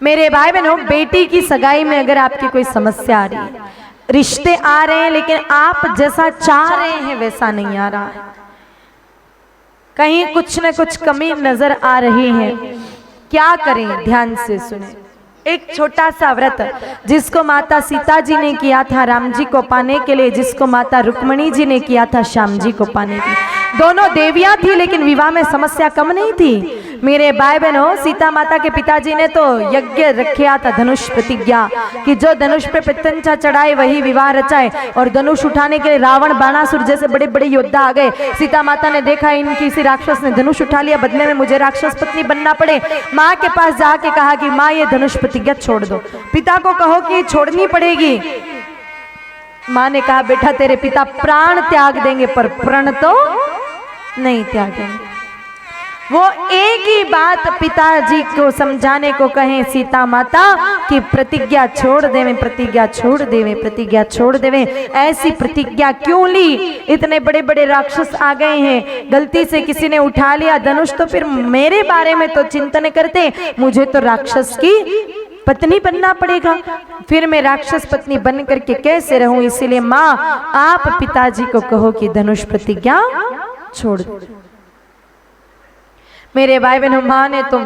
मेरे भाई बहनों, बेटी की सगाई में अगर आपकी कोई समस्या आ रही है, रिश्ते आ रहे हैं लेकिन आप जैसा चाह रहे हैं वैसा नहीं आ रहा है, कहीं कुछ न कुछ कमी नजर आ रही है, क्या करें? ध्यान से सुने। एक छोटा सा व्रत जिसको माता सीता जी ने किया था राम जी को पाने के लिए, जिसको माता रुक्मणी जी ने किया था श्याम जी को पाने के लिए। दोनों देवियां थी लेकिन विवाह में समस्या कम नहीं थी। मेरे भाई बहनों, सीता माता के पिताजी ने तो यज्ञ रखा था, धनुष प्रतिज्ञा, कि जो धनुष पे पितंचा चढ़ाए वही विवाह रचाए। और धनुष उठाने के लिए रावण, बाणासुर जैसे बड़े बड़े योद्धा आ गए। सीता माता ने देखा इन किसी राक्षस ने धनुष उठा लिया, बदले में मुझे राक्षस पत्नी बनना पड़े। माँ के पास जाके कहा कि माँ ये धनुष प्रतिज्ञा छोड़ दो। पिता को कहो कि छोड़नी पड़ेगी। माँ ने कहा बेटा तेरे पिता प्राण त्याग देंगे पर प्रण तो नहीं त्यागेंगे। वो एक ही बात पिताजी को समझाने को कहें सीता माता कि प्रतिज्ञा छोड़ देवे, प्रतिज्ञा छोड़ देवे, प्रतिज्ञा छोड़ देवे। ऐसी प्रतिज्ञा क्यों ली? इतने बड़े बड़े राक्षस आ गए हैं, गलती से किसी ने उठा लिया धनुष तो फिर मेरे बारे में तो चिंतन करते, मुझे तो राक्षस की पत्नी बनना पड़ेगा, फिर मैं राक्षस पत्नी बन करके कैसे रहूं? इसीलिए माँ आप पिताजी को कहो कि धनुष प्रतिज्ञा छोड़ दो। मेरे भाई बहनों, माँ ने तो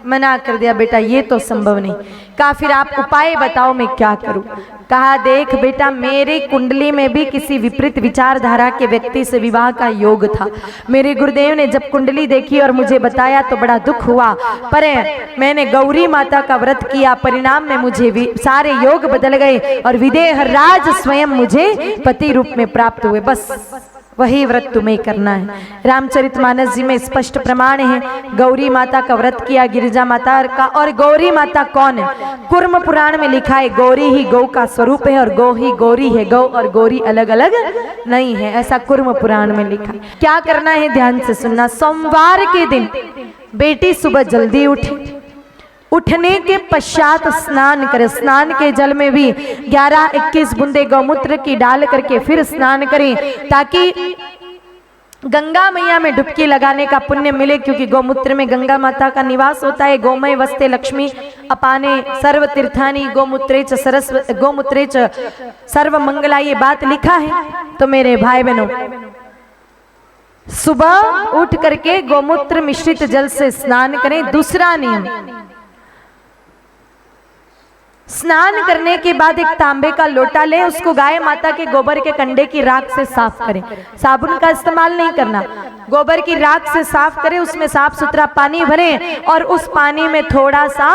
मना कर दिया, बेटा ये तो संभव नहीं। कहा फिर आप उपाय बताओ मैं क्या करूं? कहा देख बेटा, मेरी कुंडली में भी किसी विपरीत विचारधारा के व्यक्ति से विवाह का योग था। मेरे गुरुदेव ने जब कुंडली देखी और मुझे बताया तो बड़ा दुख हुआ, पर मैंने गौरी माता का व्रत किया, परिणाम में मुझे सारे योग बदल गए और विदेह राज स्वयं मुझे पति रूप में प्राप्त हुए। बस वही व्रत तुम्हें करना है। रामचरितमानस जी में स्पष्ट प्रमाण है, गौरी माता का व्रत किया, गिरिजा माता का। और गौरी माता कौन है? कुर्म पुराण में लिखा है गौरी ही गौ का स्वरूप है और गौ ही गौरी है, गौ और गौरी अलग अलग नहीं है, ऐसा कुर्म पुराण में लिखा है। क्या करना है ध्यान से सुनना। सोमवार के दिन बेटी सुबह जल्दी उठे, उठने के पश्चात स्नान करे। स्नान के जल में भी 11-21 बूंदे गौमूत्र की डाल करके फिर स्नान करें, ताकि गंगा मैया में डुबकी लगाने का पुण्य मिले, क्योंकि गौमूत्र में गंगा माता का निवास होता है। गोमय वस्ते लक्ष्मी अपाने सर्व तीर्थानी गौमूत्रे च सरस्वती गौमूत्रे च सर्व मंगला, ये बात लिखा है। तो मेरे भाई बहनों, सुबह उठ करके गौमूत्र मिश्रित जल से स्नान करें। दूसरा नियम, स्नान करने के बाद एक तांबे का लोटा लें, उसको गाय माता के गोबर के कंडे की राख से साफ करें। साबुन का इस्तेमाल नहीं करना, गोबर की राख से साफ करें, उसमें साफ सुथरा पानी भरें और उस पानी में थोड़ा सा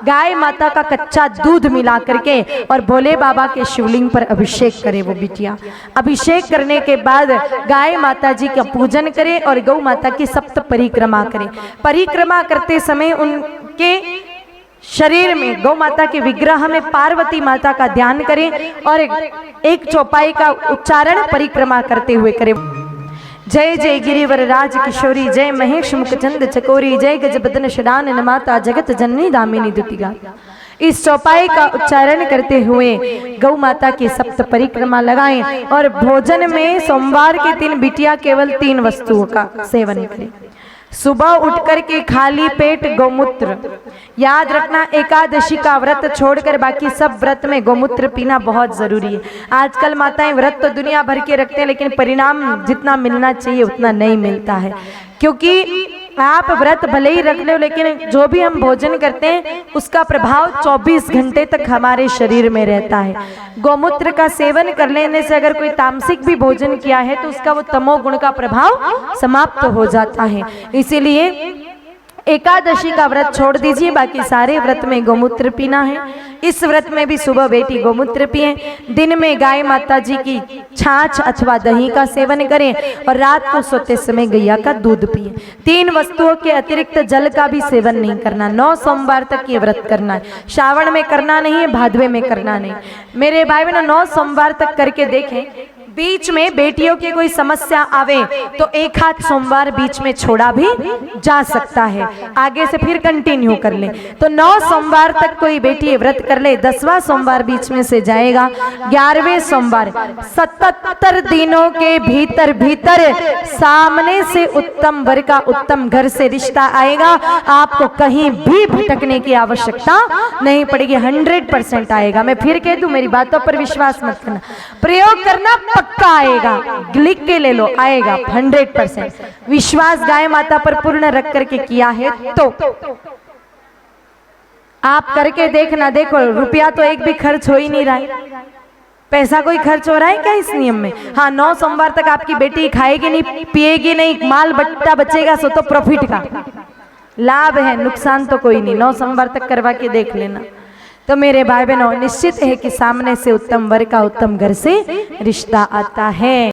गाय माता का कच्चा दूध मिला करके और भोले बाबा के शिवलिंग पर अभिषेक करें। वो बिटिया अभिषेक करने के बाद गाय माता जी का पूजन करें और गौ माता की सप्त परिक्रमा करें। परिक्रमा करते समय उनके शरीर में गौ माता के विग्रह में पार्वती माता का ध्यान करें और एक चौपाई का उच्चारण परिक्रमा करते हुए करें। जय जय गिरिवर राज किशोरी, जय महेश मुखचंद चकोरी, जय गजबदन शडान माता जगत जननी दामिनी दुतिगा। इस चौपाई का उच्चारण करते हुए गौ माता की सप्त परिक्रमा लगाएं और भोजन में सोमवार के दिन बिटिया केवल 3 वस्तुओं का सेवन करें। सुबह उठकर के खाली पेट गौमूत्र, याद रखना एकादशी का व्रत छोड़कर बाकी सब व्रत में गौमूत्र पीना बहुत जरूरी है। आजकल माताएं व्रत तो दुनिया भर के रखते हैं लेकिन परिणाम जितना मिलना चाहिए उतना नहीं मिलता है, क्योंकि आप व्रत भले ही रख लो लेकिन जो भी हम भोजन करते हैं उसका प्रभाव 24 घंटे तक हमारे शरीर में रहता है। गौमूत्र का सेवन कर लेने से अगर कोई तामसिक भी भोजन किया है तो उसका वो तमोगुण का प्रभाव समाप्त हो जाता है। इसीलिए एकादशी का व्रत छोड़ दीजिए, बाकी सारे व्रत में गौमूत्र पीना है। इस व्रत में भी सुबह बेटी गौमूत्र पिए, दिन में गाय माता जी की छाछ अथवा दही का सेवन करें और रात को सोते समय गैया का दूध पिए। 3 वस्तुओं के अतिरिक्त जल का भी सेवन नहीं करना। 9 सोमवार तक ये व्रत करना है। श्रावण में करना नहीं है, भादवे में करना नहीं। मेरे भाई बहनों, 9 सोमवार तक करके देखें, बीच में बेटियों की कोई समस्या आवे तो एक हाथ सोमवार बीच में छोड़ा भी जा सकता है। आगे से फिर कंटिन्यू कर ले तो 9 सोमवार तक कोई बेटी व्रत कर ले, 10वां सोमवार बीच में से जाएगा, 11वें सोमवार 77 दिनों के भीतर भीतर सामने से उत्तम वर का उत्तम घर से रिश्ता आएगा। आपको कहीं भी भटकने की आवश्यकता नहीं पड़ेगी, 100% आएगा। मैं फिर कह दूं, मेरी बातों पर विश्वास मत करना, प्रयोग करना, पक्का आएगा, लिख के ले लो, आएगा 100%। विश्वास गाय माता पर पूर्ण रख करके किया है तो आप करके देखना। देखो रुपया तो एक भी खर्च हो ही नहीं रहा है, पैसा कोई खर्च हो रहा है क्या इस नियम में? हाँ, 9 सोमवार तक आपकी बेटी खाएगी नहीं, पिएगी नहीं, माल बट्टा बचेगा, सो तो प्रॉफिट का लाभ है, नुकसान तो कोई नहीं। 9 सोमवार तक करवा के देख लेना। तो मेरे भाई बहनों, निश्चित है कि सामने से उत्तम वर का उत्तम घर से रिश्ता आता है।